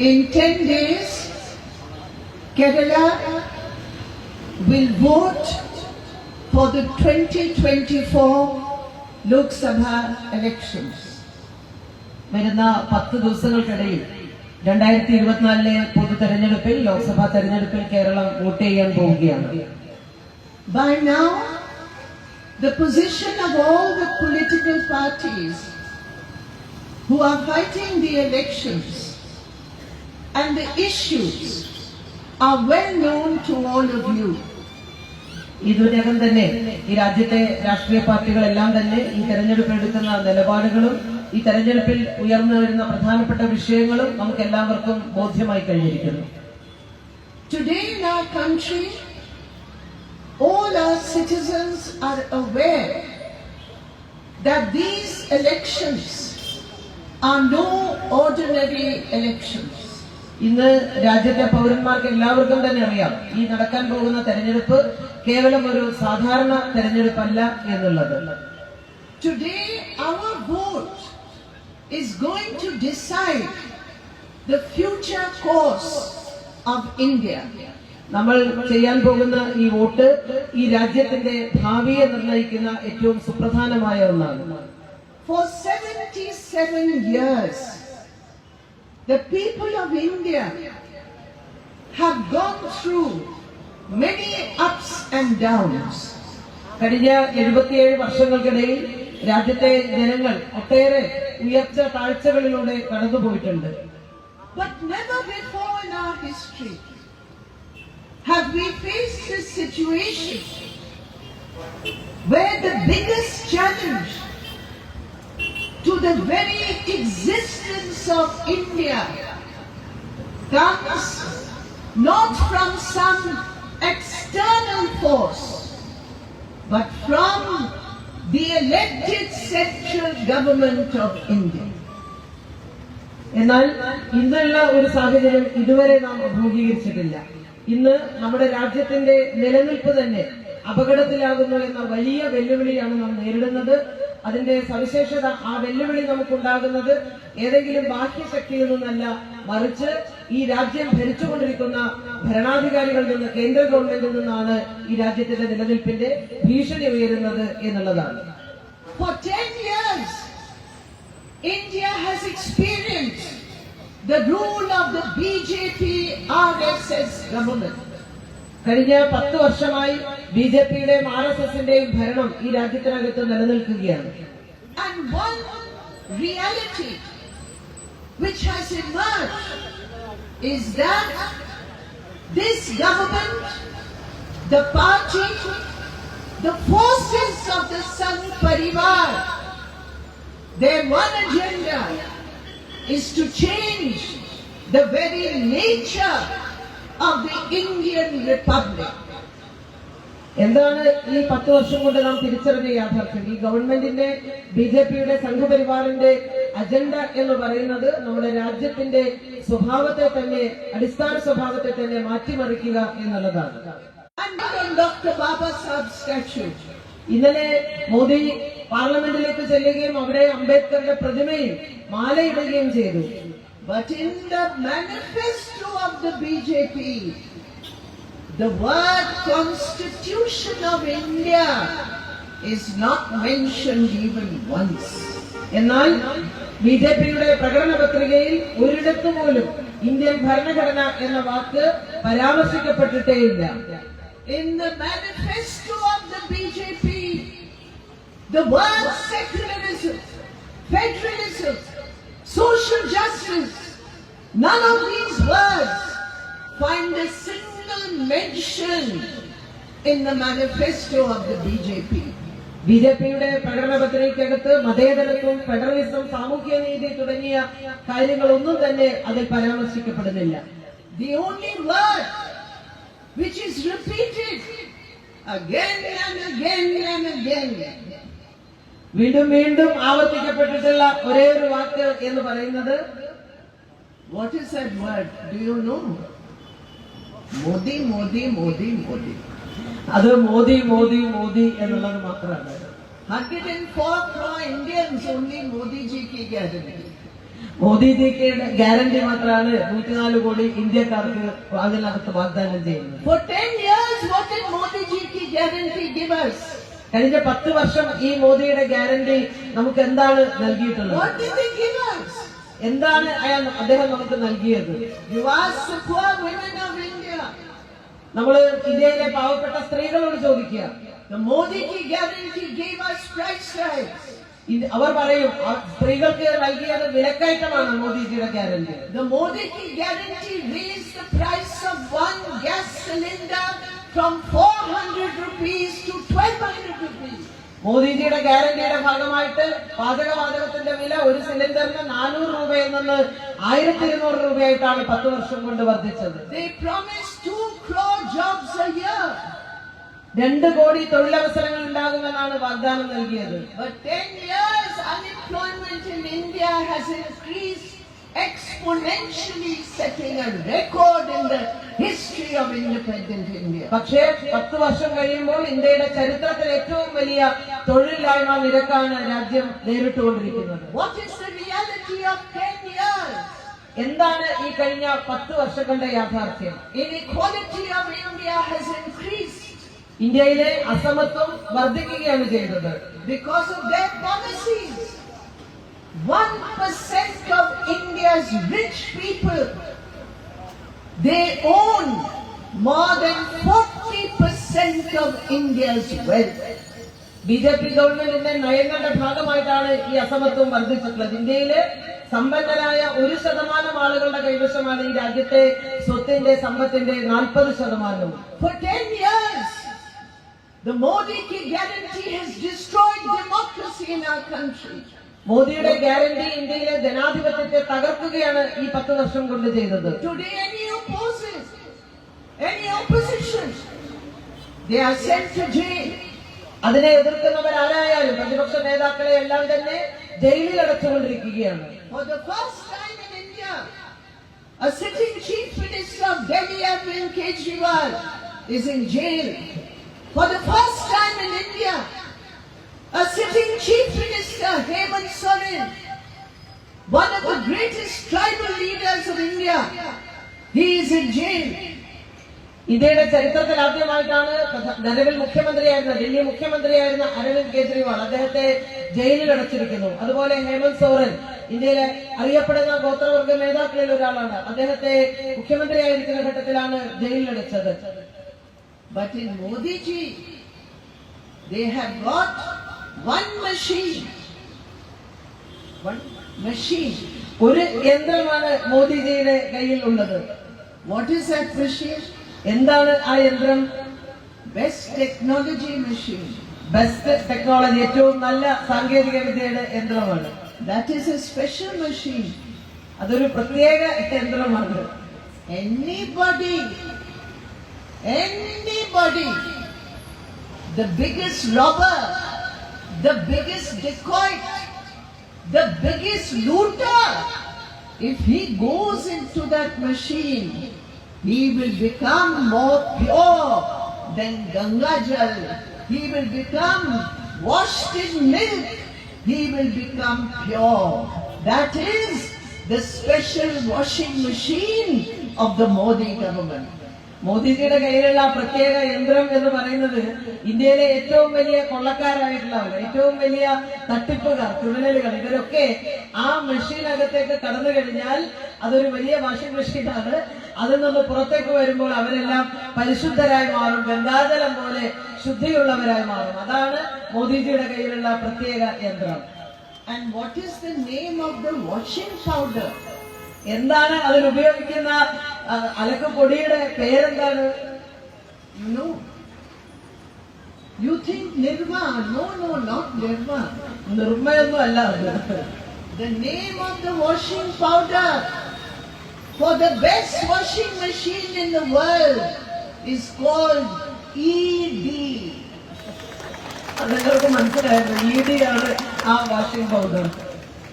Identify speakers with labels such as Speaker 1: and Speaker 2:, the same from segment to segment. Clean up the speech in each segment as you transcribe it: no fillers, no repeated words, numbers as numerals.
Speaker 1: In 10 days, Kerala will vote for the 2024 Lok Sabha elections. വരുന്ന 10 ദിവസങ്ങൾക്കിടയിൽ 2024 പൊതു തെരഞ്ഞെടുപ്പിൽ ലോക്സഭാ തെരഞ്ഞെടുപ്പിൽ കേരളം വോട്ട് ചെയ്യാൻ പോവുകയാണ്. By now, the position of all the political parties who are fighting the elections and the issues are well known to all of you. ഇതിനകം തന്നെ ഈ രാജ്യത്തെ രാഷ്ട്രീയ പാർട്ടികളെല്ലാം തന്നെ ഈ തെരഞ്ഞെടുപ്പ് എടുക്കുന്ന നിലപാടുകളും ഈ തെരഞ്ഞെടുപ്പിൽ ഉയർന്നു വരുന്ന പ്രധാനപ്പെട്ട വിഷയങ്ങളും നമുക്ക് എല്ലാവർക്കും ബോധ്യമായി കഴിഞ്ഞിരിക്കുന്നു. Today in our country, all our citizens are aware that these elections are no ordinary elections. ഇന്ന് രാജ്യത്തെ പൗരന്മാർക്ക് എല്ലാവർക്കും തന്നെ അറിയാം, ഈ നടക്കാൻ പോകുന്ന തെരഞ്ഞെടുപ്പ് കേവലം ഒരു സാധാരണ തെരഞ്ഞെടുപ്പല്ല എന്നുള്ളത്. Today our vote is going to decide the future course of India. നമ്മൾ ചെയ്യാൻ പോകുന്ന ഈ വോട്ട് ഈ രാജ്യത്തിന്റെ ഭാവിയെ നിർണ്ണയിക്കുന്ന ഏറ്റവും സുപ്രധാനമായ ഒന്നാണ്. For 77 years, the people of India have gone through many ups and downs. കഴിഞ്ഞ 77 വർഷങ്ങൾക്കിടയിൽ രാജ്യത്തെ ജനങ്ങൾ ഒട്ടേറെ ഉയർച്ച താഴ്ചകളിലൂടെ കടന്നുപോയിട്ടുണ്ട്. But never before in our history have we faced this situation where the biggest challenge to the very existence of India comes not from some external force but from the elected central government of India. എന്നാൽ ഇന്നുള്ള ഒരു സാഹചര്യം ഇതുവരെ നാം അഭിമുഖീകരിച്ചിട്ടില്ല. ഇന്ന് നമ്മുടെ രാജ്യത്തിന്റെ നിലനിൽപ്പ് തന്നെ അപകടത്തിലാകുന്നു എന്ന വലിയ വെല്ലുവിളിയാണ് നാം നേരിടുന്നത്. അതിന്റെ സവിശേഷത, ആ വെല്ലുവിളി നമുക്കുണ്ടാകുന്നത് ഏതെങ്കിലും ബാഹ്യശക്തിയിൽ നിന്നല്ല, മറിച്ച് ഈ രാജ്യം ഭരിച്ചുകൊണ്ടിരിക്കുന്ന ഭരണാധികാരികളിൽ നിന്ന്, കേന്ദ്ര ഗവൺമെന്റിൽ നിന്നാണ് ഈ രാജ്യത്തിന്റെ നിലനിൽപ്പിന്റെ ഭീഷണി ഉയരുന്നത് എന്നുള്ളതാണ്. For 10 years, India has experienced the rule of the BJP-RSS government. കഴിഞ്ഞ 10 വർഷമായി ബിജെപിയുടെയും ആർഎസ്എസിന്റെയും ഭരണം ഈ രാജ്യത്തിനകത്ത് നിലനിൽക്കുകയാണ്. And one reality which has emerged is that this government, the party, the forces of the Sangh Parivar, their one agenda is to change the very nature of the Indian Republic. എന്താണ് ഈ 10 വർഷം കൊണ്ട് നാം തിരിച്ചറിഞ്ഞ യാഥാർത്ഥ്യം? ഈ ഗവൺമെന്റിന്റെ, ബിജെപിയുടെ, സംഘപരിവാറിന്റെ അജണ്ട എന്ന് പറയുന്നത് നമ്മുടെ രാജ്യത്തിന്റെ സ്വഭാവത്തെ തന്നെ, അടിസ്ഥാന സ്വഭാവത്തെ തന്നെ മാറ്റിമറിക്കുക എന്നുള്ളതാണ്. ഡോക്ടർ ബാബാ സാഹബ് സ്റ്റാച്യു, ഇന്നലെ മോദി പാർലമെന്റിലേക്ക് ചെല്ലുകയും അവിടെ അംബേദ്കറുടെ പ്രതിമയിൽ മാലയിടുകയും ചെയ്തു. But in the manifesto of the BJP, the word Constitution of India is not mentioned even once. എന്നാൽ ബിജെപിയുടെ പ്രകടന പത്രികയിൽ ഒരിടത്തു പോലും ഇന്ത്യൻ ഭരണഘടന എന്ന വാക്ക് പരാമർശിക്കപ്പെട്ടിട്ടേയില്ല. In the manifesto of the BJP, the words secularism, federalism, social justice, none of these words find a single mention in the manifesto of the BJP. ബിജെപിയുടെ പ്രകടന പത്രികയ്ക്കകത്ത് മതേതരത്വം, ഫെഡറലിസം, സാമൂഹ്യനീതി തുടങ്ങിയ കാര്യങ്ങളൊന്നും തന്നെ അതിൽ പരാമർശിക്കപ്പെടുന്നില്ല. The only word which is repeated again and again and again, വീണ്ടും വീണ്ടും ആവർത്തിക്കപ്പെട്ടിട്ടുള്ള ഒരേ ഒരു വാക്ക് എന്ന് പറയുന്നത്, what is that word? Do you know? Modi, Modi, Modi, Modi. അത് മോദി മോദി മോദി എന്നുള്ളത് മാത്രമാണ്. 104 crore Indians only Modi ji ki guarantee. മോദിജിക്ക് ഗ്യാരണ്ടി മാത്രമാണ് 104 കോടി ഇന്ത്യക്കാർക്ക് അതിനകത്ത് വാഗ്ദാനം ചെയ്യുന്നത്.
Speaker 2: For 10 years, what did Modi ji ki guarantee give us?
Speaker 1: കഴിഞ്ഞ 10 വർഷം ഈ മോദിയുടെ ഗ്യാരണ്ടി നമുക്ക് എന്താണ് നൽകിയിട്ടുള്ളത്?
Speaker 2: What did they give us?
Speaker 1: എന്താണ് അദ്ദേഹം നമുക്ക് നൽകിയത്?
Speaker 2: You ask the poor women of India.
Speaker 1: നമ്മൾ ഇന്ത്യയിലെ പാവപ്പെട്ട സ്ത്രീകളോട് ചോദിക്കുക.
Speaker 2: The Modi ki guarantee gave us price rise.
Speaker 1: അവർ പറയും സ്ത്രീകൾക്ക് നൽകിയത് വിലക്കയറ്റമാണ് മോദിജിയുടെ guarantee.
Speaker 2: The Modi ki guarantee raised the price of one gas cylinder from 400 rupees to 1200 rupees.
Speaker 1: മോദിജിയുടെ ഗ്യാരണ്ടിയുടെ ഭാഗമായിട്ട് പാചകവാതകത്തിന്റെ വില ഒരു സിലിണ്ടറിന് 400 രൂപയിൽ നിന്ന് 1200 രൂപയായിട്ടാണ് 10 വർഷം കൊണ്ട് വർദ്ധിച്ചത്.
Speaker 2: They promised 2 crore jobs a year.
Speaker 1: 2 കോടി തൊഴിലവസരങ്ങൾ ഉണ്ടാകുമെന്നാണ് വാഗ്ദാനം നൽകിയത്.
Speaker 2: But 10 years unemployment in India has increased exponentially, setting a record in the history of independent India.
Speaker 1: പക്ഷേ 10 വർഷം കഴിയുമ്പോൾ ഇന്ത്യയുടെ ചരിത്രത്തിൽ ഏറ്റവും വലിയ തൊഴിലില്ലായ്മ നിരക്കാണ് രാജ്യം നേരിട്ടുകൊണ്ടിരിക്കുന്നത്.
Speaker 2: What is the reality of 10 years?
Speaker 1: എന്താണ് ഈ കഴിഞ്ഞ 10 വർഷങ്ങളുടെ യാഥാർത്ഥ്യം?
Speaker 2: Inequality of India has increased.
Speaker 1: ഇന്ത്യയിലെ അസമത്വം വർദ്ധിക്കുകയാണ് ചെയ്തത്.
Speaker 2: Because of their policies. 1% of India's rich people, they own more than 40% of India's wealth.
Speaker 1: BJP ഗവൺമെന്റിന്റെ നയങ്ങളുടെ ഭാഗമായിട്ടാണ് ഈ അസമത്വം വർദ്ധിച്ചിട്ടുള്ളത്. ഇന്ത്യയിലെ സമ്പന്നരായ 1% ആളുകളുടെ കൈവശമാണ് ഈ രാജ്യത്തെ സ്വത്തിന്റെ സമ്പത്തിന്റെ 40%.
Speaker 2: For 10 years, the Modi ki guarantee has destroyed democracy in our country.
Speaker 1: മോദിയുടെ ഗ്യാരണ്ടി ഇന്ത്യയിലെ ജനാധിപത്യത്തെ തകർക്കുകയാണ് ഈ 10 വർഷം കൊണ്ട് ചെയ്തത്.
Speaker 2: Today, any opposition, they are sent to jail.
Speaker 1: അതിനെ എതിർക്കുന്നവരാരായാലും പ്രതിപക്ഷ നേതാക്കളെ എല്ലാം തന്നെ ജയിലിൽ അടച്ചുകൊണ്ടിരിക്കുകയാണ്.
Speaker 2: For the first time in India, a sitting chief minister of Delhi, Arvind Kejriwal, is in jail. For the first time in India, a sitting chief minister, Hemant Soren, one of the greatest tribal leaders of India, he is in jail.
Speaker 1: ഇന്ത്യയുടെ ചരിത്രത്തിൽ ആദ്യമായിട്ടാണ് നിലവിൽ മുഖ്യമന്ത്രിയായിരുന്ന ഡൽഹി മുഖ്യമന്ത്രിയായിരുന്ന അരവിന്ദ് കെജ്രിവാൾ അദ്ദേഹത്തെ ജയിലിൽ അടച്ചിരിക്കുന്നു. അതുപോലെ ഹേമന്ത് സോറൻ ഇന്ത്യയിലെ അറിയപ്പെടുന്ന ഗോത്രവർഗ നേതാക്കളിൽ ഒരാളാണ്. അദ്ദേഹത്തെ മുഖ്യമന്ത്രിയായിരിക്കുന്ന ഘട്ടത്തിലാണ് ജയിലിലടച്ചത്.
Speaker 2: But in Modi ji, they have got one machine.
Speaker 1: ഒരു യന്ത്രമാണ് മോദിജിയുടെ കയ്യിൽ ഉള്ളത്.
Speaker 2: What is that machine?
Speaker 1: എന്താണ് ആ യന്ത്രം?
Speaker 2: Best technology machine.
Speaker 1: Best technology, ഏറ്റവും നല്ല സാങ്കേതിക വിദ്യയുടെ യന്ത്രമാണ്.
Speaker 2: That is a special machine.
Speaker 1: അതൊരു പ്രത്യേക യന്ത്രമാണ്.
Speaker 2: Anybody, the biggest robber, the biggest dacoit, the biggest looter, if he goes into that machine, he will become more pure than Ganga Jal. He will become washed in milk. He will become pure. That is the special washing machine of the Modi government.
Speaker 1: മോദിജിയുടെ കയ്യിലുള്ള പ്രത്യേക യന്ത്രം എന്ന് പറയുന്നത് ഇന്ത്യയിലെ ഏറ്റവും വലിയ കൊള്ളക്കാരായിട്ടുള്ളവർ, ഏറ്റവും വലിയ തട്ടിപ്പുകാർ, ക്രിമിനലുകൾ, ഇവരൊക്കെ ആ മെഷീനകത്തേക്ക് കടന്നു കഴിഞ്ഞാൽ അതൊരു വലിയ വാഷിംഗ് മെഷീനാണ്. അതിൽ നിന്ന് പുറത്തേക്ക് വരുമ്പോൾ അവരെല്ലാം പരിശുദ്ധരായി മാറും, ഗംഗാജലം പോലെ ശുദ്ധിയുള്ളവരായി മാറും. അതാണ് മോദിജിയുടെ കയ്യിലുള്ള പ്രത്യേക യന്ത്രം.
Speaker 2: And what is the name of the washing powder?
Speaker 1: എന്താണ് അതിലുപയോഗിക്കുന്ന അലക്കുപൊടിയുടെ പേരെന്താണ്?
Speaker 2: No. You think Nirma? No, not Nirma.
Speaker 1: നിർമ്മയൊന്നും അല്ല അത്.
Speaker 2: The name of the washing powder for the best washing machine in the world is called ED.
Speaker 1: നിങ്ങൾക്ക് മനസ്സിലായിരുന്നു, ED ആണ് ആ washing powder.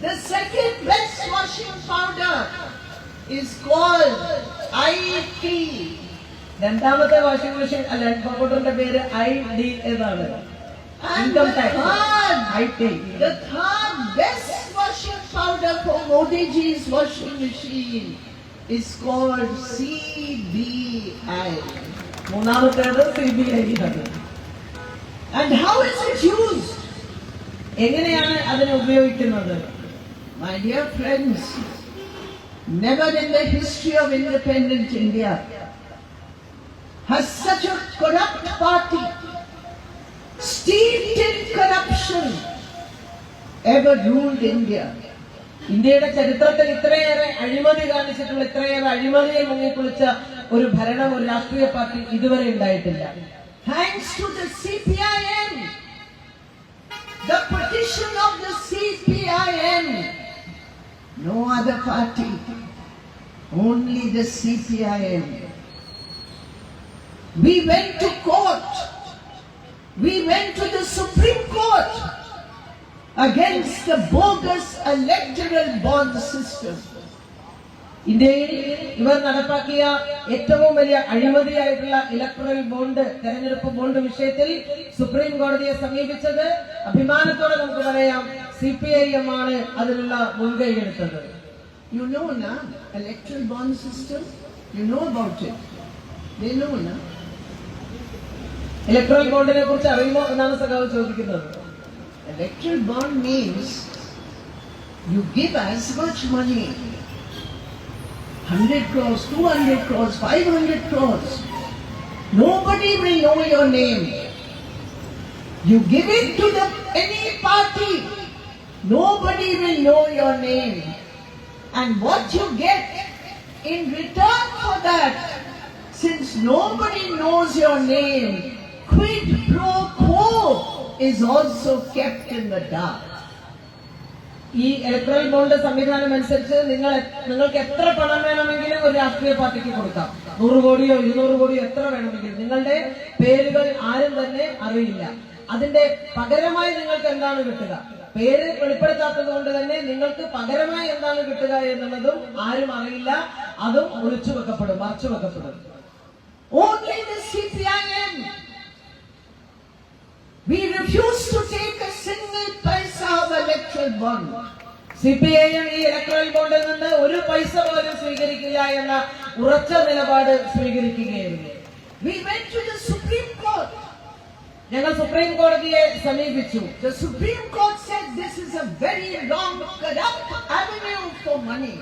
Speaker 2: The second best washing powder is called IT.
Speaker 1: രണ്ടാമത്തെ washing machine അല്ല പൗഡറിന്റെ പേര് ID എന്നാണ്.
Speaker 2: And
Speaker 1: income tax.
Speaker 2: the third best washing powder for Modi ji's washing machine is called CBI.
Speaker 1: മൂന്നാമത്തേത് CBI ആണ്.
Speaker 2: And how is it used?
Speaker 1: എങ്ങനെയാണ് അതിനെ ഉപയോഗിക്കുന്നത്?
Speaker 2: My dear friends, never in the history of independent India has such a corrupt party, steeped in corruption, ever ruled India.
Speaker 1: ഇന്ത്യയുടെ ചരിത്രത്തിൽ ഇത്രയേറെ അഴിമതി കാണിച്ചിട്ടുള്ള, ഇത്രയേറെ അഴിമതിയിൽ മുങ്ങിക്കുളിച്ച ഒരു ഭരണം, ഒരു രാഷ്ട്രീയ പാർട്ടി ഇതുവരെ ഉണ്ടായിട്ടില്ല.
Speaker 2: Thanks to the CPIM, the petition of the CPIM, no other party, only the CPIM. We went to court, we went to the Supreme Court against the bogus electoral bond system.
Speaker 1: ഇന്ത്യയിൽ ഇവർ നടപ്പാക്കിയ ഏറ്റവും വലിയ അഴിമതിയായിട്ടുള്ള electoral bond, തെരഞ്ഞെടുപ്പ് bond വിഷയത്തിൽ supreme കോടതിയെ സമീപിച്ചത് അഭിമാനത്തോടെ നമുക്ക് പറയാം CPIM ആണ് അതിനുള്ള മുൻകൈ എടുത്തത്.
Speaker 2: You know na electoral bond system, you know about it. They know na.
Speaker 1: Electoral ബോണ്ടിനെ കുറിച്ച് അറിയുമോ എന്നാണ് സഖാവ് ചോദിക്കുന്നത്.
Speaker 2: Electoral bond means you give as much money, 100 crores, 200 crores, 500 crores. Nobody will know your name. You give it to any party. Nobody will know your name. And what you get in return for that, since nobody knows your name, quid pro quo is also kept in the dark.
Speaker 1: ഈ electoral bond സംവിധാനം അനുസരിച്ച് നിങ്ങൾക്ക് എത്ര പണം വേണമെങ്കിലും ഒരു രാഷ്ട്രീയ പാർട്ടിക്ക് കൊടുക്കാം. 100 കോടിയോ 200 കോടിയോ എത്ര വേണമെങ്കിലും. നിങ്ങളുടെ പേരുകൾ ആരും തന്നെ അറിയില്ല. അതിന്റെ പകരമായി നിങ്ങൾക്ക് എന്താണ് കിട്ടുക, പേര് വെളിപ്പെടുത്താത്തത് കൊണ്ട് തന്നെ നിങ്ങൾക്ക് പകരമായി എന്താണ് കിട്ടുക എന്നുള്ളതും ആരും അറിയില്ല. അതും ഒളിച്ചു വെക്കപ്പെടും, മറച്ചു വെക്കപ്പെടും.
Speaker 2: Only the CPIM. We refuse to take a single paisa of electoral bond.
Speaker 1: CPIM ഈ ഇലക്ട്രൽ ബോണ്ടിൽ നിന്ന് ഒരു പൈസ പോലും സ്വീകരിക്കില്ല എന്ന ഉറച്ച നിലപാട് സ്വീകരിക്കുകയായിരുന്നു.
Speaker 2: We went to the Supreme Court.
Speaker 1: ഞങ്ങൾ സുപ്രീം കോടതിയെ സമീപിച്ചു.
Speaker 2: The Supreme Court said this is a very wrong, corrupt avenue for money.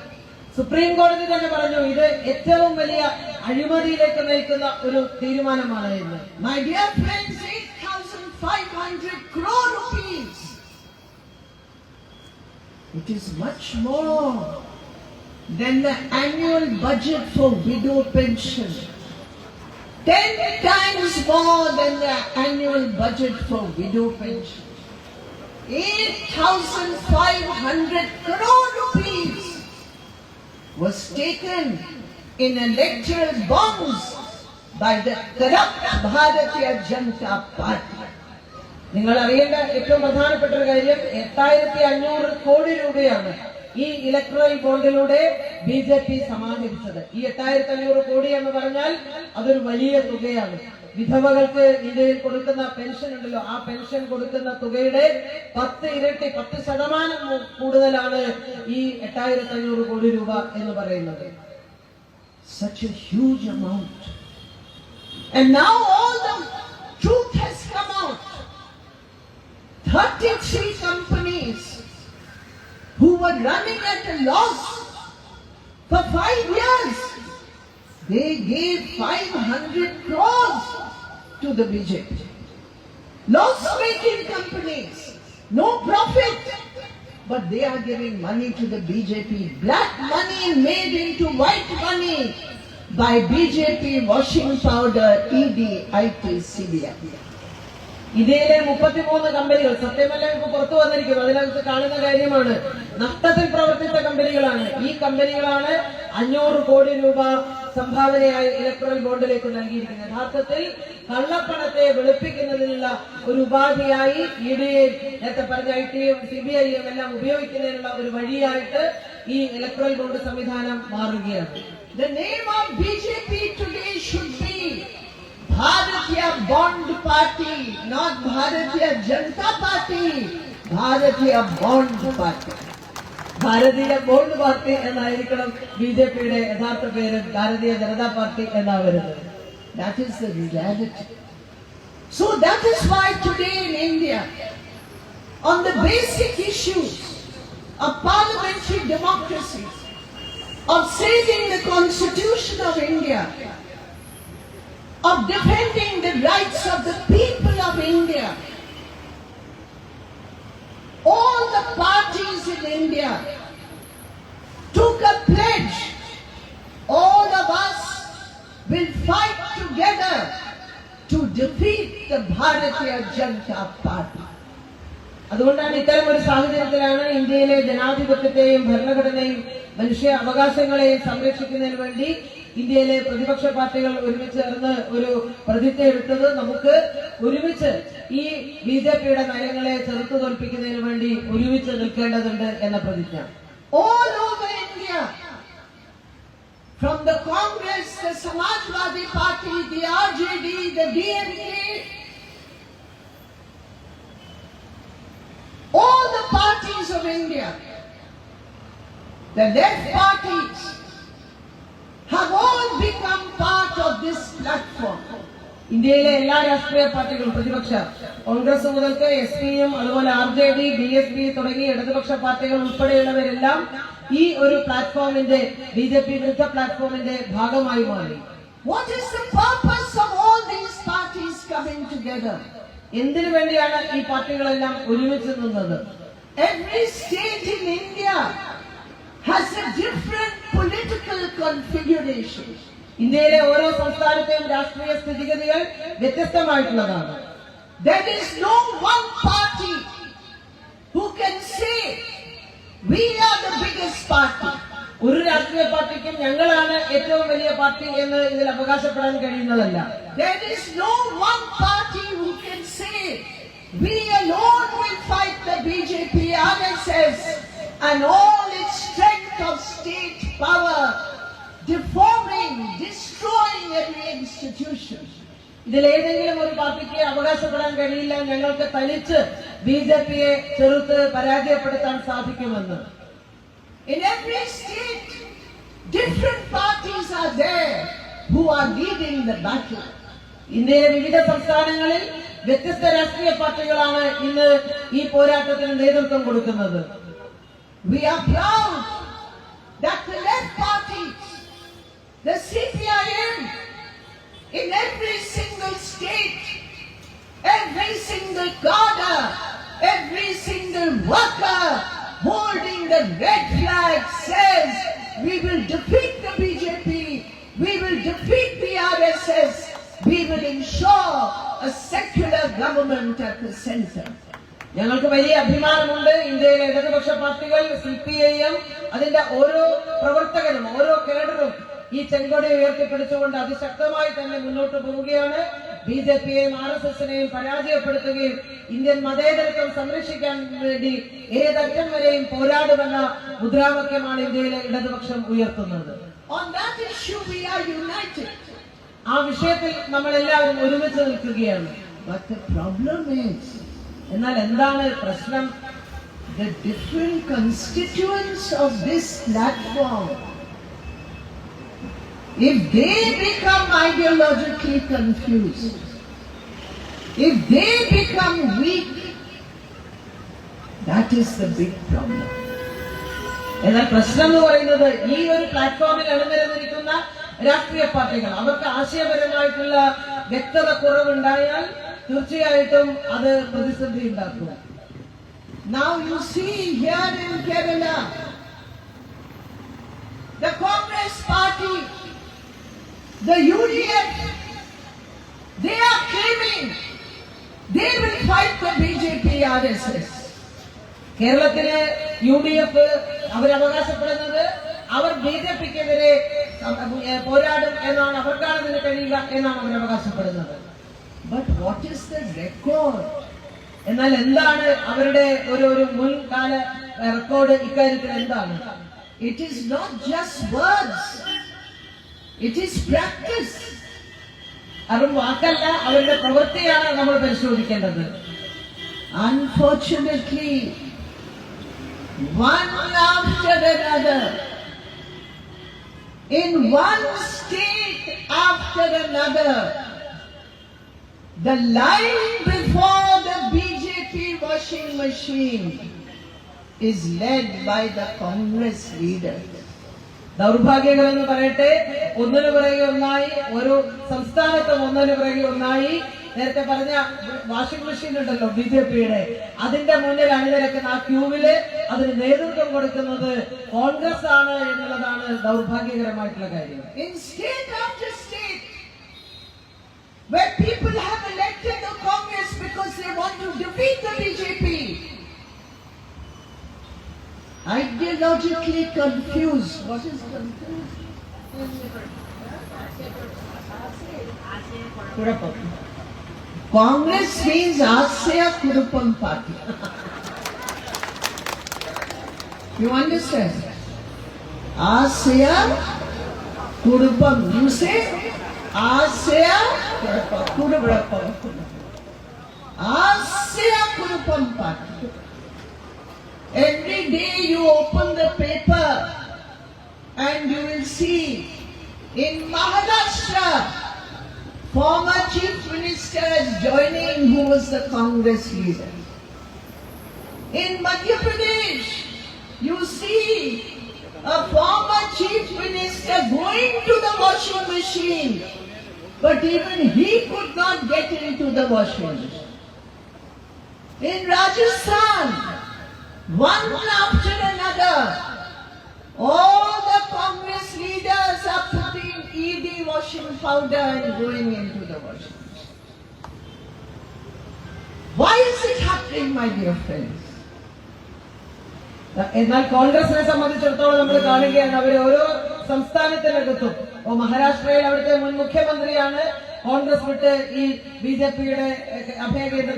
Speaker 1: Supreme കോടതി തന്നെ പറഞ്ഞു ഇത് ഏറ്റവും വലിയ അഴിമതിയിലേക്ക് നയിക്കുന്ന ഒരു തീരുമാനമാണ് എന്ന്.
Speaker 2: My dear friends, 8,500 crore rupees. It is much more than the annual budget for widow pension. 10 times more than the annual budget for widow pension. 8,500 crore rupees was taken in electoral bonds by the corrupt Bharatiya Janata Party.
Speaker 1: നിങ്ങൾ അറിയേണ്ട ഏറ്റവും പ്രധാനപ്പെട്ട ഒരു കാര്യം 8,500 കോടി രൂപയാണ് ഈ electoral ബോണ്ടിലൂടെ BJP സമാഹരിച്ചത്. ഈ 8,500 കോടി എന്ന് പറഞ്ഞാൽ അതൊരു വലിയ തുകയാണ്. വിധവകൾക്ക് ഇന്ത്യയിൽ കൊടുക്കുന്ന പെൻഷൻ ഉണ്ടല്ലോ, ആ പെൻഷൻ കൊടുക്കുന്ന തുകയുടെ 10 ഇരട്ടി, 10% കൂടുതലാണ് ഈ 8,500 കോടി രൂപ എന്ന് പറയുന്നത്.
Speaker 2: Such a huge amount. And now all the truth has come out. 33 companies who were running at a loss for 5 years, they gave 500 crores to the BJP. Loss-making companies, no profit, but they are giving money to the BJP. Black money made into white money by BJP washing powder, ED, IT, CBI.
Speaker 1: ഇന്ത്യയിലെ 33 കമ്പനികൾ സത്യമല്ല ഇപ്പൊ പുറത്തു വന്നിരിക്കും. അതിനകത്ത് കാണുന്ന കാര്യമാണ് നഷ്ടത്തിൽ പ്രവർത്തിച്ച കമ്പനികളാണ്. ഈ കമ്പനികളാണ് 500 കോടി രൂപ സംഭാവനയായി ഇലക്ട്രൽ ബോണ്ടിലേക്ക് നൽകിയിരിക്കുന്നത്. യഥാർത്ഥത്തിൽ കള്ളപ്പണത്തെ വെളുപ്പിക്കുന്നതിനുള്ള ഒരു ഉപാധിയായി ഇഡിയും നേരത്തെ പറഞ്ഞ ITയും CBIയും എല്ലാം ഉപയോഗിക്കുന്നതിനുള്ള ഒരു വഴിയായിട്ട് ഈ ഇലക്ട്രൽ ബോണ്ട് സംവിധാനം മാറുകയാണ്.
Speaker 2: The name of BJP today should be Bharatiya Bond Party, not Bharatiya Janata Party. Bharatiya Bond Party.
Speaker 1: Bharatiya bond party എന്നായിരിക്കണം ബിജെപിയുടെ യഥാർത്ഥ പേര്. ഭാരതീയ ജനതാ പാർട്ടി എന്നാ വരുന്നത്.
Speaker 2: That is the reality. So that is why today in India, on the basic issues of parliamentary democracy, of saving the constitution of India, of defending the rights of the people of India, all the parties in India took a pledge. All of us will fight together to defeat the Bharatiya Janata Party.
Speaker 1: അതുകൊണ്ടാണ് ഇത്തരം ഒരു സാഹചര്യത്തിലാണ് ഇന്ത്യയിലെ ജനാധിപത്യത്തെയും ഭരണഘടനയും മനുഷ്യ അവകാശങ്ങളെയും സംരക്ഷിക്കുന്നതിന് വേണ്ടി ഇന്ത്യയിലെ പ്രതിപക്ഷ പാർട്ടികൾ ഒരുമിച്ച് ചേർന്ന് ഒരു പ്രതിജ്ഞ എടുത്തത്. നമുക്ക് ഒരുമിച്ച് ഈ ബിജെപിയുടെ നയങ്ങളെ ചെറുത്തു തോൽപ്പിക്കുന്നതിന് വേണ്ടി ഒരുമിച്ച് നിൽക്കേണ്ടതുണ്ട് എന്ന പ്രതിജ്ഞ.
Speaker 2: All over India, from the Congress, the Samajwadi Party, the RJD, the DMK, all the parties of India, the left parties, have all become part of this platform.
Speaker 1: ഇന്ത്യയിലെ എല്ലാ രാഷ്ട്രീയ പാർട്ടികളും പ്രതിപക്ഷ കോൺഗ്രസ് മുതൽക്ക് SP-യും അതുപോലെ RJD, BSP തുടങ്ങിയ ഇടതുപക്ഷ പാർട്ടികൾ ഉൾപ്പെടെയുള്ളവരെല്ലാം ഈ ഒരു പ്ലാറ്റ്ഫോമിന്റെ BJP വിരുദ്ധ പ്ലാറ്റ്ഫോമിന്റെ ഭാഗമായി മാറി.
Speaker 2: What is the purpose of all these parties coming together?
Speaker 1: എന്തിനു വേണ്ടിയാണ് ഈ പാർട്ടികളെല്ലാം ഒരുമിച്ച് നിന്നത്?
Speaker 2: Every state in India has a different political configuration.
Speaker 1: ഇന്ത്യയിലെ ഓരോ സംസ്ഥാനത്തെയും രാഷ്ട്രീയ സ്ഥിതിഗതികൾ വ്യത്യസ്തമായിട്ടുള്ളതാണ്.
Speaker 2: There is no one party who can say we are the biggest party.
Speaker 1: ഒരു രാഷ്ട്രീയ പാർട്ടിക്കും ഞങ്ങളാണ് ഏറ്റവും വലിയ പാർട്ടി എന്ന് ഇതിൽ അവകാശപ്പെടാൻ കഴിയുന്നതല്ല.
Speaker 2: There is no one party who can say we alone will fight the BJP, RSS and all its strength of state power, deforming, destroying every institution.
Speaker 1: ഇതിലേതെങ്കിലും ഒരു പാർട്ടിക്ക് അവകാശപ്പെടാൻ കഴിയില്ല ഞങ്ങൾക്ക് തനിച്ച് ബിജെപിയെ ചെറുത്ത് പരാജയപ്പെടുത്താൻ സാധിക്കുമെന്ന്.
Speaker 2: In every state, different parties are there who are leading the battle.
Speaker 1: ഇന്ത്യയിലെ വിവിധ സംസ്ഥാനങ്ങളിൽ വ്യത്യസ്ത രാഷ്ട്രീയ പാർട്ടികളാണ് ഇന്ന് ഈ പോരാട്ടത്തിന് നേതൃത്വം കൊടുക്കുന്നത്.
Speaker 2: We are proud that the left parties, the CPIM, in every single state, every single cadre, every single worker holding the red flag says we will defeat the BJP, we will defeat the RSS, we will ensure a secular government at the center.
Speaker 1: ഞങ്ങൾക്ക് വലിയ അഭിമാനമുണ്ട്. ഇന്ത്യയിലെ ഇടതുപക്ഷ പാർട്ടികൾ CPIM അതിന്റെ ഓരോ പ്രവർത്തകരും ഓരോ കേഡറും ഈ ചെങ്കൊടി ഉയർത്തിപ്പിടിച്ചുകൊണ്ട് അതിശക്തമായി തന്നെ മുന്നോട്ട് പോവുകയാണ്. ബിജെപിയെയും RSSനെയും പരാജയപ്പെടുത്തുകയും ഇന്ത്യൻ മതേതരത്വം സംരക്ഷിക്കാൻ വേണ്ടി ഏതറ്റം വരെയും പോരാടുമെന്ന മുദ്രാവാക്യമാണ് ഇന്ത്യയിലെ ഇടതുപക്ഷം ഉയർത്തുന്നത്.
Speaker 2: On that issue we are united.
Speaker 1: ആ വിഷയത്തിൽ നമ്മൾ എല്ലാവരും ഒരുമിച്ച് നിൽക്കുകയാണ്.
Speaker 2: But the problem is,
Speaker 1: എന്നാൽ എന്താണ് പ്രശ്നം?
Speaker 2: the different constituents of this platform, if they become ideologically confused, if they become weak, that is the big problem.
Speaker 1: എന്നാൽ പ്രശ്നം എന്ന് പറയുന്നത് ഈ ഒരു പ്ലാറ്റ്ഫോമിൽ അണിനിരന്നിരിക്കുന്ന രാഷ്ട്രീയ പാർട്ടികൾ അവർക്ക് ആശയപരമായിട്ടുള്ള വ്യക്തത കുറവുണ്ടായാൽ തീർച്ചയായിട്ടും അത് പ്രതിസന്ധി ഉണ്ടാക്കും.
Speaker 2: Now you see here in Kerala, the Congress party, the UDF, they are claiming they will fight the BJP, RSS.
Speaker 1: കേരളത്തിലെ UDF അവരവകാശപ്പെടുന്നത് അവർ BJPക്കെതിരെ പോരാടും എന്നാണ്, അവർക്കാണ് ഇതിന് കഴിയുക എന്നാണ് അവർ അവകാശപ്പെടുന്നത്.
Speaker 2: But what is the record?
Speaker 1: എന്നാൽ എന്താണ് അവരുടെ ഒരു മുൻകാല റെക്കോർഡ് ഇക്കാര്യത്തിൽ എന്താണ്?
Speaker 2: It is not just words, it is practice.
Speaker 1: അത് വാക്കല്ല, അവരുടെ പ്രവൃത്തിയാണ് നമ്മൾ പരിശോധിക്കേണ്ടത്.
Speaker 2: Unfortunately, one after another, in one state after another. The line before the BJP washing machine is led by the Congress leaders.
Speaker 1: ദൗർഭാഗ്യകരെന്ന് പറയട്ടെ, ഒന്നിനു പിറകെ ഒന്നായി ഓരോ സംസ്ഥാനത്തും ഒന്നിനു പിറകെ ഒന്നായി നേരത്തെ പറഞ്ഞ വാഷിംഗ് മെഷീൻ ഉണ്ടല്ലോ BJPയുടെ, അതിന്റെ മുന്നിൽ അണിനിരക്കുന്ന ആ ക്യൂവില് അതിന് നേതൃത്വം കൊടുക്കുന്നത് കോൺഗ്രസ് ആണ് എന്നുള്ളതാണ് ദൗർഭാഗ്യകരമായിട്ടുള്ള കാര്യം.
Speaker 2: In state after state, where people have elected the Congress because they want to defeat the BJP, ideologically confused. What is confused? Congress means Asya Kurupam Party. You understand? Asya Kurupam. You say Asya Kurupam. Asya Kurupam Party. Every day you open the paper and you will see in Maharashtra, former chief minister is joining who was the Congress leader. In Madhya Pradesh, you see a former chief minister going to the washing machine, but even he could not get into the washing machine. In Rajasthan, one after another, all the Congress leaders are putting ED washing powder and going into the washing machine. Why is it happening, my dear friends?
Speaker 1: എന്നാൽ കോൺഗ്രസിനെ സംബന്ധിച്ചിടത്തോളം നമ്മൾ കാണുകയാണ്, അവർ ഓരോ സംസ്ഥാനത്തിനകത്തും മഹാരാഷ്ട്രയിൽ അവിടുത്തെ മുൻ മുഖ്യമന്ത്രിയാണ് കോൺഗ്രസ് വിട്ട് ഈ BJPയുടെ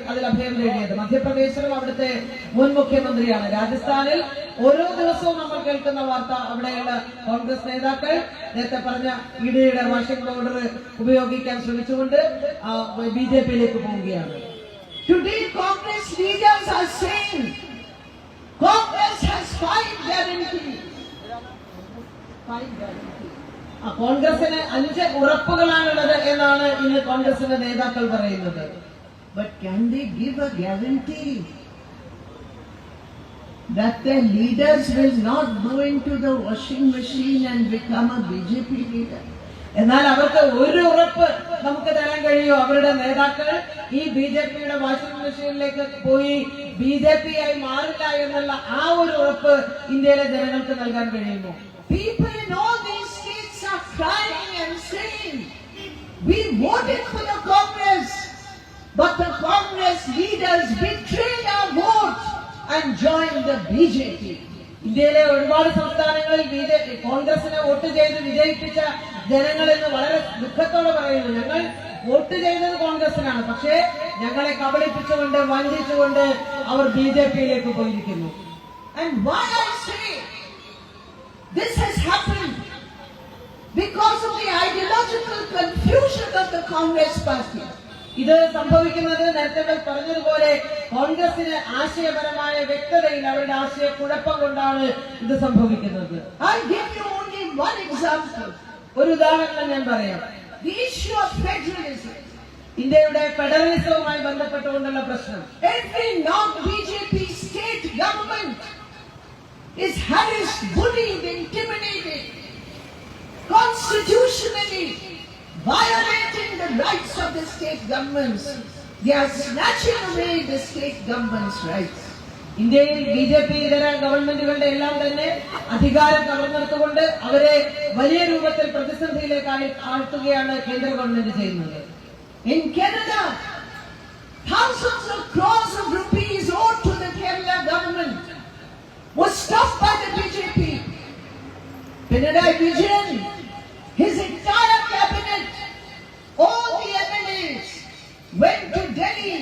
Speaker 1: അതിൽ അഭയം നേടിയത്. മധ്യപ്രദേശിലും അവിടുത്തെ മുൻ മുഖ്യമന്ത്രിയാണ്. രാജസ്ഥാനിൽ ഓരോ ദിവസവും നമ്മൾ കേൾക്കുന്ന വാർത്ത അവിടെയുള്ള കോൺഗ്രസ് നേതാക്കൾ നേരത്തെ പറഞ്ഞ ഇഡിയുടെ വാഷിംഗ് പൗഡർ ഉപയോഗിക്കാൻ ശ്രമിച്ചുകൊണ്ട് BJPയിലേക്ക് പോവുകയാണ്.
Speaker 2: Today Congress leaders are saying Congress has 5 guarantees. 5 guarantees.
Speaker 1: കോൺഗ്രസിന് 5 ഉറപ്പുകളാണുള്ളത് എന്നാണ് ഇന്ന് കോൺഗ്രസിന്റെ നേതാക്കൾ പറയുന്നത്.
Speaker 2: But can they give a guarantee that their leaders will not go into the washing machine and become a BJP leader?
Speaker 1: എന്നാൽ അവർക്ക് ഒരു ഉറപ്പ് നമുക്ക് തരാൻ കഴിയുമോ? അവരുടെ നേതാക്കൾ ഈ BJPയുടെ വാഷിംഗ് മെഷീനിലേക്ക് പോയി BJP ആയി മാറില്ല എന്നുള്ള ആ ഒരു ഉറപ്പ് ഇന്ത്യയിലെ ജനങ്ങൾക്ക് നൽകാൻ കഴിയുമോ?
Speaker 2: People in all these states are crying and saying, we voted for the Congress, but the Congress leaders betrayed our vote and joined the BJP.
Speaker 1: ഇന്ത്യയിലെ ഒരുപാട് സംസ്ഥാനങ്ങളിൽ കോൺഗ്രസിനെ വോട്ട് ചെയ്ത് വിജയിപ്പിച്ച ജനങ്ങൾ ഇന്ന് വളരെ ദുഃഖത്തോടെ പറയുന്നു, ഞങ്ങൾ വോട്ട് ചെയ്തത് കോൺഗ്രസിനാണ്, പക്ഷേ ഞങ്ങളെ കബളിപ്പിച്ചുകൊണ്ട് വഞ്ചിച്ചുകൊണ്ട് അവർ BJPയിലേക്ക് പോയിരിക്കുന്നു.
Speaker 2: And why I say this has happened? Because of the ideological confusion of the Congress party.
Speaker 1: ഇത് സംഭവിക്കുന്നത് നേരത്തെ പറഞ്ഞതുപോലെ കോൺഗ്രസിന് ആശയപരമായ വ്യക്തതയിൽ അവരുടെ ആശയക്കുഴപ്പം കൊണ്ടാണ് ഇത് സംഭവിക്കുന്നത്.
Speaker 2: I'll give you only one example.
Speaker 1: ഒരു ഉദാഹരണം ഞാൻ പറയാം.
Speaker 2: The issue of federalism.
Speaker 1: ഇന്ത്യയുടെ ഫെഡറലിസവുമായി ബന്ധപ്പെട്ടുകൊണ്ടുള്ള പ്രശ്നം.
Speaker 2: Every non-BJP state government is harassed, bullied, intimidated, constitutionally violating the rights of the state governments. They are snatching away the state government's rights.
Speaker 1: ഇന്ത്യയിൽ BJP ഇതര ഗവൺമെന്റുകളുടെ എല്ലാം തന്നെ അധികാരം കവർന്നെടുത്തുകൊണ്ട് അവരെ വലിയ രൂപത്തിൽ പ്രതിസന്ധിയിലേക്ക് ആഴ്ത്തുകയാണ് കേന്ദ്ര ഗവൺമെന്റ് ചെയ്യുന്നത്.
Speaker 2: In Kerala, thousands of crores of rupees owed to the Kerala government was stopped by the BJP. Pinarayi Vijayan, his entire cabinet, all the MLAs went to Delhi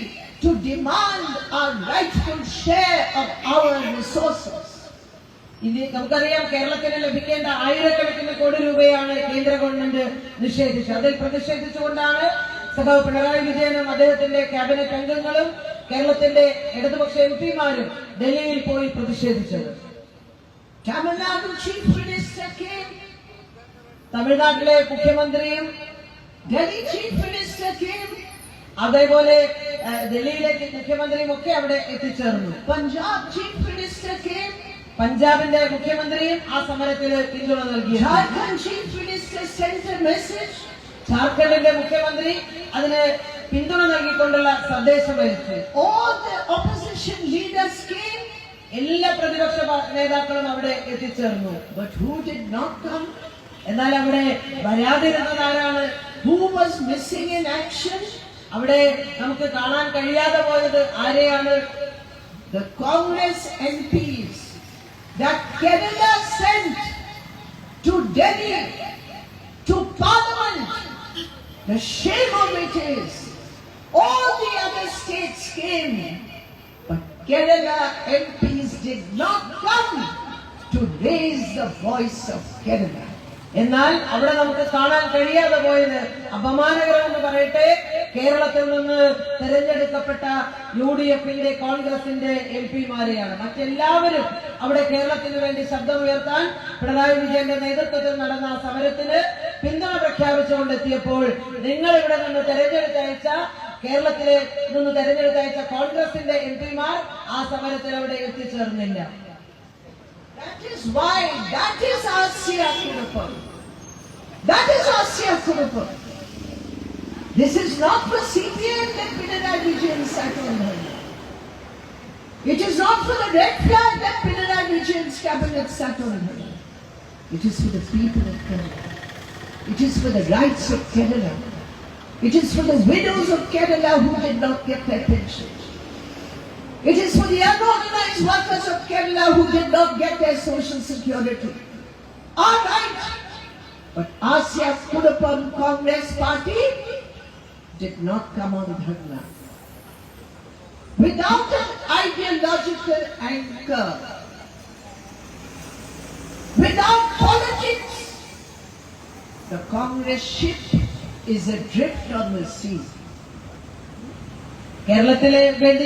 Speaker 2: to demand our rightful share of our resources.
Speaker 1: നമുക്കറിയാം, കേരളത്തിന് ലഭിക്കേണ്ട ആയിരക്കണക്കിന് കോടി രൂപയാണ് കേന്ദ്ര government നിഷേധിച്ചത്. അതിൽ പ്രതിഷേധിച്ചുകൊണ്ടാണ് സഖാവ് പിണറായി വിജയനും അദ്ദേഹത്തിന്റെ ക്യാബിനറ്റ് അംഗങ്ങളും കേരളത്തിന്റെ ഇടതുപക്ഷ MP മാരും ഡൽഹിയിൽ പോയി പ്രതിഷേധിച്ചത്.
Speaker 2: Tamil Nadu Chief Minister came,
Speaker 1: തമിഴ്നാട്ടിലെ മുഖ്യമന്ത്രിയും
Speaker 2: Delhi Chief Minister came,
Speaker 1: അതേപോലെ ഡൽഹിയിലെ മുഖ്യമന്ത്രിയും ഒക്കെ അവിടെ എത്തിച്ചേർന്നു.
Speaker 2: Punjab Chief Minister came,
Speaker 1: പഞ്ചാബിന്റെ മുഖ്യമന്ത്രിയും ആ സമരത്തിന് പിന്തുണ നൽകി.
Speaker 2: Jharkhand Chief Minister sent a message,
Speaker 1: ജാർഖണ്ഡിന്റെ മുഖ്യമന്ത്രി അതിന് പിന്തുണ നൽകിക്കൊണ്ടുള്ള സന്ദേശം അയച്ചു.
Speaker 2: all the opposition leaders came,
Speaker 1: എല്ലാ പ്രതിപക്ഷ നേതാക്കളും അവിടെ എത്തിച്ചേർന്നു.
Speaker 2: but who did not come?
Speaker 1: എന്നാൽ അവിടെ വരാതിരുന്നത് ആരാണ്?
Speaker 2: Who was missing in action?
Speaker 1: അവിടെ നമുക്ക് കാണാൻ കഴിയാതെ പോയത് ആരെയാണ്?
Speaker 2: The Congress MPs that Kerala sent to Delhi, to Parliament. The shame of it is, all the other states came, but Kerala MPs did not come to raise the voice of Kerala.
Speaker 1: എന്നാൽ അവിടെ നമുക്ക് കാണാൻ കഴിയാതെ പോയത് അപമാനകരമെന്ന് പറയട്ടെ, കേരളത്തിൽ നിന്ന് തെരഞ്ഞെടുക്കപ്പെട്ട UDFന്റെ കോൺഗ്രസിന്റെ MP-മാരെയാണ്. മറ്റെല്ലാവരും അവിടെ കേരളത്തിന് വേണ്ടി ശബ്ദമുയർത്താൻ പിണറായി വിജയന്റെ നേതൃത്വത്തിൽ നടന്ന സമരത്തിന് പിന്തുണ പ്രഖ്യാപിച്ചുകൊണ്ടെത്തിയപ്പോൾ നിങ്ങൾ ഇവിടെ നിന്ന് തെരഞ്ഞെടുത്തയച്ച കേരളത്തിലെ നിന്ന് തെരഞ്ഞെടുത്തയച്ച കോൺഗ്രസിന്റെ MP-മാർ ആ സമരത്തിൽ അവിടെ എത്തിച്ചേർന്നില്ല.
Speaker 2: That is why, that is Asya Kurupam. That is Asya Kurupam. This is not for CPM that Pinarayi Vijayan sat on her. It is not for the red flag that Pinarayi Vijayan's cabinet sat on her. It is for the people of Kerala. It is for the rights of Kerala. It is for the widows of Kerala who did not get their pensions. It is for the unorganized workers of Kerala who did not get their social security. All right. But Asya Kurupam Congress Party did not come on Dharna. Without an ideological anchor, without politics, the Congress ship is adrift on the sea.
Speaker 1: കേരളത്തിലെ വേണ്ടി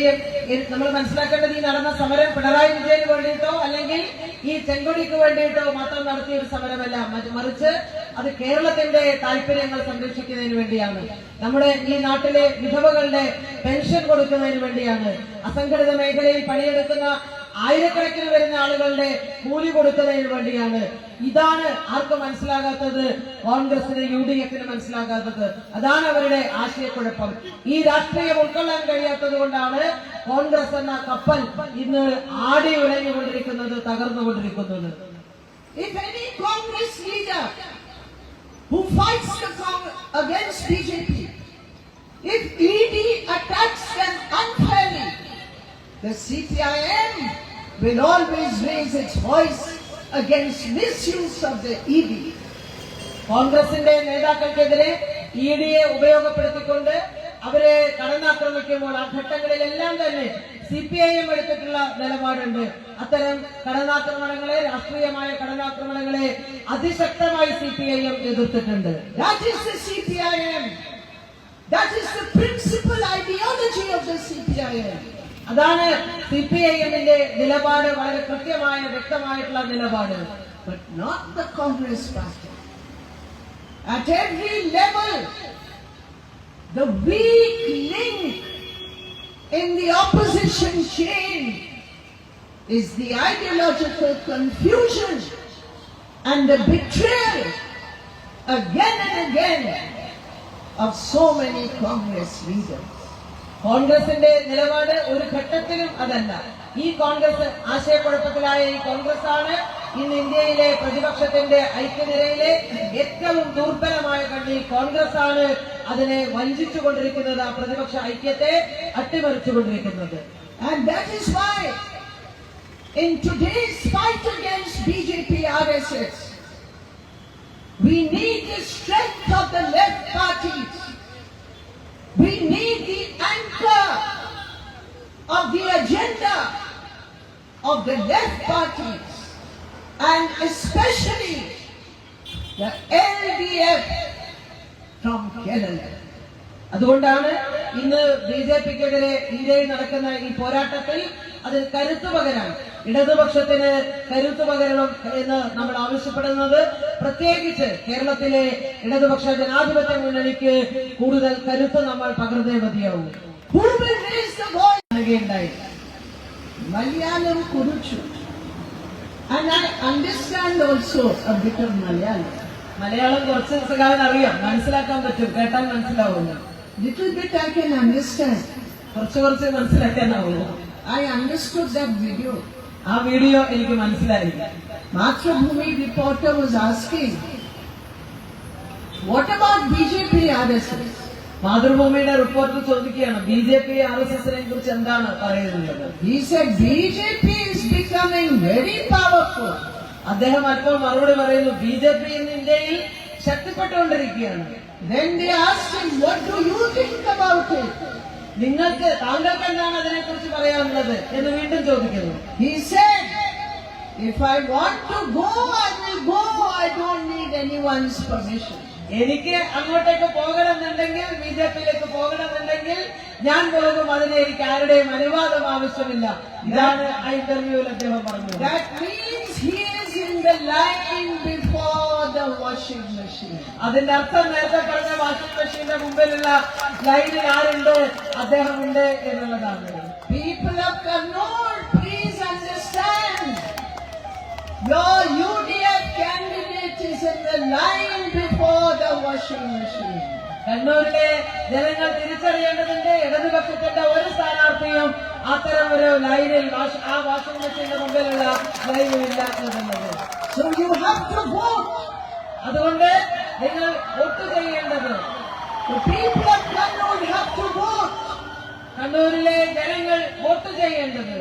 Speaker 1: നമ്മൾ മനസ്സിലാക്കേണ്ടത് ഈ നടന്ന സമരം പിണറായി വിജയന് വേണ്ടിയിട്ടോ അല്ലെങ്കിൽ ഈ ചെങ്കൊടിക്ക് വേണ്ടിയിട്ടോ മാത്രം നടത്തിയ ഒരു സമരമല്ല, മറിച്ച് അത് കേരളത്തിന്റെ താല്പര്യങ്ങൾ സംരക്ഷിക്കുന്നതിന് വേണ്ടിയാണ്. നമ്മുടെ ഈ നാട്ടിലെ വിധവകളുടെ പെൻഷൻ കൊടുക്കുന്നതിന് വേണ്ടിയാണ്. അസംഘടിത മേഖലയിൽ പണിയെടുക്കുന്ന ആയിരക്കണക്കിന് വരുന്ന ആളുകളുടെ കൂലി കൊടുക്കുന്നതിന് വേണ്ടിയാണ്. ഇതാണ് ആർക്ക് മനസ്സിലാകാത്തത്? കോൺഗ്രസിന് UDFന് മനസ്സിലാകാത്തത്. അതാണ് അവരുടെ ആശയക്കുഴപ്പം. ഈ രാഷ്ട്രീയം ഉൾക്കൊള്ളാൻ കഴിയാത്തത് കൊണ്ടാണ് കോൺഗ്രസ് എന്ന കപ്പൽ ഇന്ന് ആടി ഉലഞ്ഞുകൊണ്ടിരിക്കുന്നത്, തകർന്നുകൊണ്ടിരിക്കുന്നത്.
Speaker 2: If any Congress leader who fights against BJP, if ED attacks them unfairly, the CPIM will always raise its voice against misuse of the ED.
Speaker 1: കോൺഗ്രസിന്റെ നേതാക്കൾക്കെതിരെ EDയെ ഉപയോഗപ്പെടുത്തിക്കൊണ്ട് അവരെ കടന്നാക്രമിക്കുമ്പോൾ ആ ഘട്ടങ്ങളിലെല്ലാം തന്നെ CPIM എടുത്തിട്ടുള്ള നിലപാടുണ്ട്. അത്തരം കടന്നാക്രമണങ്ങളെ, രാഷ്ട്രീയമായ കടന്നാക്രമണങ്ങളെ അതിശക്തമായി CPIM എതിർത്തിട്ടുണ്ട്.
Speaker 2: That is the CPIM. That is the principal ideology of the CPIM.
Speaker 1: അതാണ് CPIMന്റെ നിലപാട്, വളരെ കൃത്യമായ വ്യക്തമായിട്ടുള്ള നിലപാട്.
Speaker 2: But not the Congress party. At every level, the weak link in the opposition chain is the ideological confusion and the betrayal again and again of so many Congress leaders.
Speaker 1: കോൺഗ്രസിന്റെ നിലപാട് ഒരു ഘട്ടത്തിലും അതല്ല. ഈ കോൺഗ്രസ്, ആശയക്കുഴപ്പത്തിലായ ഈ കോൺഗ്രസ് ആണ് ഇന്ന് ഇന്ത്യയിലെ പ്രതിപക്ഷത്തിന്റെ ഐക്യനിരയിലെ ഏറ്റവും ദുർബലമായ കണ്ണി. കോൺഗ്രസ് ആണ് അതിനെ വഞ്ചിച്ചുകൊണ്ടിരിക്കുന്നത്, ആ പ്രതിപക്ഷ ഐക്യത്തെ അട്ടിമറിച്ചുകൊണ്ടിരിക്കുന്നത്.
Speaker 2: And that is why in today's fight against BJP RSS, we need the strength of the left parties. We need the anchor of the agenda of the left parties, and especially the LDF from Kerala.
Speaker 1: അതുകൊണ്ടാണ് ഇന്ന് BJPക്കെതിരെ ഇന്ത്യയിൽ നടക്കുന്ന ഈ പോരാട്ടത്തിൽ അതിൽ കരുത്തു പകരാൻ ഇടതുപക്ഷത്തിന് കരുത്ത് പകരണം എന്ന് നമ്മൾ ആവശ്യപ്പെടുന്നത്, പ്രത്യേകിച്ച് കേരളത്തിലെ ഇടതുപക്ഷ ജനാധിപത്യ മുന്നണിക്ക് കൂടുതൽ കരുത്ത് നമ്മൾ പകർന്നേ മതിയാവും.
Speaker 2: Who will raise the voice?
Speaker 1: നൽകുകയുണ്ടായി.
Speaker 2: Malayalam Kuruchu. And I understand also a bit of Malayalam.
Speaker 1: Malayalam കുറച്ച് സഖാവിന് അറിയാം, മനസ്സിലാക്കാൻ പറ്റും, കേട്ടാൽ മനസ്സിലാവുന്നു.
Speaker 2: Little bit I can understand.
Speaker 1: കുറച്ച് മനസ്സിലാക്കാനാവുന്നു.
Speaker 2: I understood that video.
Speaker 1: ആ വീഡിയോ എനിക്ക് മനസ്സിലായി.
Speaker 2: Mathrubhumi reporter was asking, what about BJP RSS?
Speaker 1: മാതൃഭൂമിയുടെ റിപ്പോർട്ടർ ചോദിക്കുകയാണ്, BJP RSSനെ കുറിച്ച് എന്താണ് പറയുന്നത്.
Speaker 2: He said BJP is becoming very powerful.
Speaker 1: അദ്ദേഹം അപ്പോൾ മറുപടി പറയുന്നു, BJP ഇന്ന് ഇന്ത്യയിൽ ശക്തിപ്പെട്ടുകൊണ്ടിരിക്കുകയാണ്.
Speaker 2: Then they asked him, what do you think about it?
Speaker 1: താങ്കൾക്ക് എന്താണ് അതിനെക്കുറിച്ച് പറയാനുള്ളത് എന്ന് വീണ്ടും ചോദിക്കുന്നു.
Speaker 2: He said, if I want to go, I will go. I don't need anyone's permission.
Speaker 1: എനിക്ക് അങ്ങോട്ടേക്ക് പോകണമെന്നുണ്ടെങ്കിൽ, BJPയിലേക്ക് പോകണമെന്നുണ്ടെങ്കിൽ ഞാൻ പോകും. അതിന് എനിക്ക് ആരുടെയും അനുവാദം ആവശ്യമില്ല. ഇതാണ് ആ ഇന്റർവ്യൂവിൽ അദ്ദേഹം പറഞ്ഞത്.
Speaker 2: That means he is in the line before the washing machine.
Speaker 1: അതിന്റെ അർത്ഥം നേരത്തെ പറഞ്ഞ വാഷിംഗ് മെഷീന്റെ മുമ്പിലുള്ള ലൈനിൽ ആരുണ്ട്, അദ്ദേഹമുണ്ട് എന്നുള്ളതാണ്.
Speaker 2: People of Kannur, please understand. Your UDF candidate is in the line before the washing machine.
Speaker 1: കണ്ണൂരിലെ ജനങ്ങൾ തിരിച്ചറിയേണ്ടതുണ്ട്, ഇടതുപക്ഷത്തിന്റെ ഒരു സ്ഥാനാർത്ഥിയും അത്തരം ഒരു ലൈനിൽ ആ വാഷിംഗ് മെഷീന്റെ മുമ്പിലുള്ള ലൈനില്ല എന്നുള്ളത്.
Speaker 2: So you have to vote.
Speaker 1: അതുകൊണ്ട് നിങ്ങൾ വോട്ട് ചെയ്യേണ്ടത്.
Speaker 2: The people of Kannur have to vote.
Speaker 1: കണ്ണൂരിലെ ജനങ്ങൾ വോട്ട് ചെയ്യേണ്ടത്.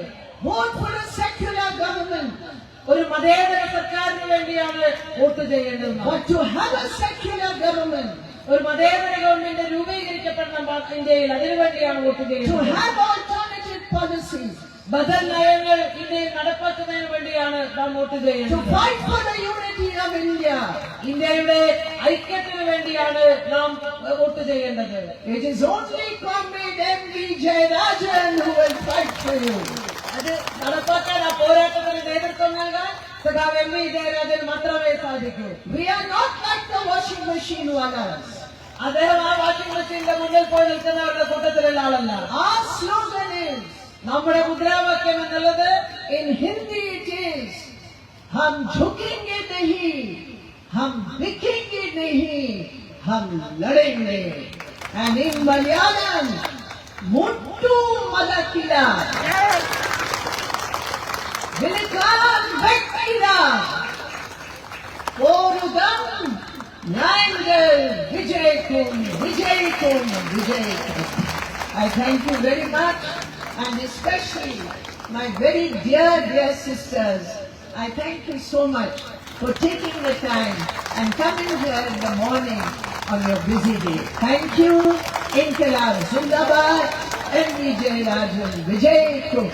Speaker 2: Vote for a secular government.
Speaker 1: ഒരു മതേതര സർക്കാരിന് വേണ്ടിയാണ് വോട്ട് ചെയ്യേണ്ടത്.
Speaker 2: But to have a secular government,
Speaker 1: ഒരു മതേതര ഗവൺമെന്റ് രൂപീകരിക്കപ്പെടണം ഇന്ത്യയിൽ, അതിനുവേണ്ടിയാണ് വോട്ട്
Speaker 2: to
Speaker 1: ചെയ്യുന്നത്.
Speaker 2: have alternative policies,
Speaker 1: ബദൽ നയങ്ങൾ ഇന്ത്യയിൽ നടപ്പാക്കുന്നതിന് വേണ്ടിയാണ് നാം വോട്ട്
Speaker 2: to
Speaker 1: ചെയ്യുന്നത്.
Speaker 2: fight for the unity of India.
Speaker 1: ഇന്ത്യയുടെ ഐക്യത്തിന് വേണ്ടിയാണ് നാം വോട്ട് ചെയ്യേണ്ടത്.
Speaker 2: It is only Comrade M.V. Jayarajan who will fight for you.
Speaker 1: അത് നടപ്പാക്കാൻ, ആ പോരാട്ടത്തിന് നേതൃത്വം നൽകാൻ സഖാവ് M.V. ജയരാജന് മാത്രമേ സാധിക്കൂ.
Speaker 2: We are not like the washing machine walas.
Speaker 1: അദ്ദേഹം ആ വാഷിംഗ് മെഷീന്റെ മുന്നിൽ പോയി നിൽക്കുന്നവരുടെ കൂട്ടത്തിലുള്ള ആളല്ല.
Speaker 2: Our slogan is,
Speaker 1: നമ്മുടെ മുദ്രാവാക്യം എന്നുള്ളത്
Speaker 2: in Hindi it is, hum jhukenge nahi, hum bikenge nahi, hum ladenge. And in Malayalam, muttu madakila, vilikalam vekkila, orudam nangal vijayakum, vijayakum, vijayakum. I thank you very much, and especially my very dear sisters. I thank you so much for taking the time and coming here in the morning on your busy day. Thank you. Inkilab Zindabad, M.V. Jayarajan, Vijay Kum.